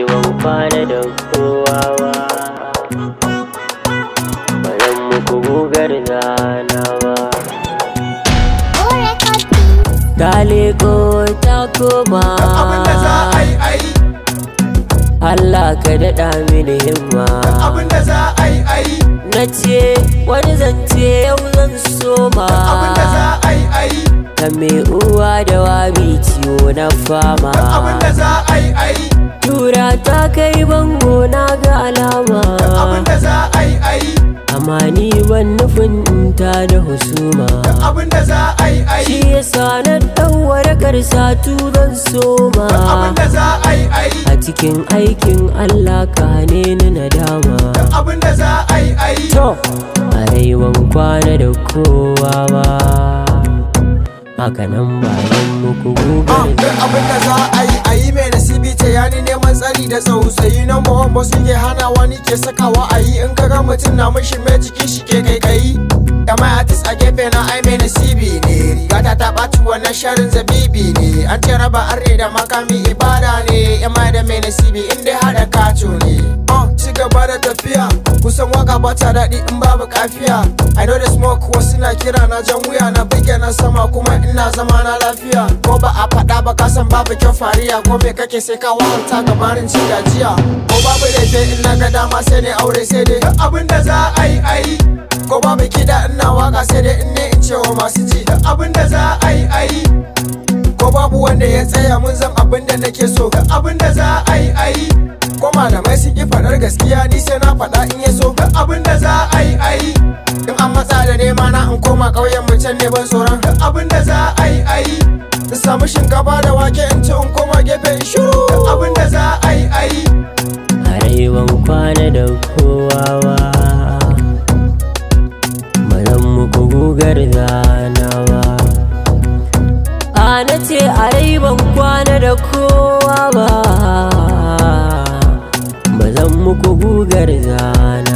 Ban kwana da kowa ba, ba zan muku gugar zana ba. Ta leko ta koma, abinda za a yi Allah ka daɗa mini himma. abinda za a yi Na ce wani zance yau zan soma, abinda za a yi ta mai uwa da wabi ciwo na fama. abinda za a yi Tura ta kai bango na ga alama, abinda za a yi amma ni ban nufin ta da husuma. abinda za a yi Shi yasa na ɗauwar karsatu zan soma, abinda za a yi a cikin aikin Allah ka hane ni nadama. abinda za a yi To, a rai ban kwana da kowa ba, haka nan bayan muku gugar abinda za a yi mai nasibi ta yani neman tsari da tsautsayi na muhamma suke hana wani ke sakawa a yi in kaga mutum na mishi mai jiki shi ke kaikayi da mai artist a gefe na ai mai nasibi ne rigata ta ɓaci wannan sharin zabibi ne an ce raba arne da makami ibada ne yan mai da mai nasibi in dai haɗa kato ne ci gaba da tafiya kusan waka ba ta daɗi in babu kafiya I know the smoke wasu na kira na jan wuya na bige na sama kuma ina zama na lafiya ko ba a faɗa ba kasan babu kyau fariya ko me kake sai ka wahalta gabarin ci gajiya ko babu laifi in na ga dama sai ne aure sai dai abinda za a yi ko babu kiɗa ina waka sai dai in ne in cewa masu ji abinda za a yi ko babu wanda ya tsaya mun zan abinda nake so abinda za a yi ko malamai sun ki faɗar gaskiya ni sai na faɗa in ya so abinda za a yi in an matsa da nema na in koma ƙauyen mu can ne ban tsoron abinda za a yi in samu shinkafa da wake in ci in koma gefe in shiru abinda za a yi a rai ban kwana da kowa ba, ba zan muku gugar zana ba. Na ce a rai ban kwana da kowa ba, ba zan muku gugar zana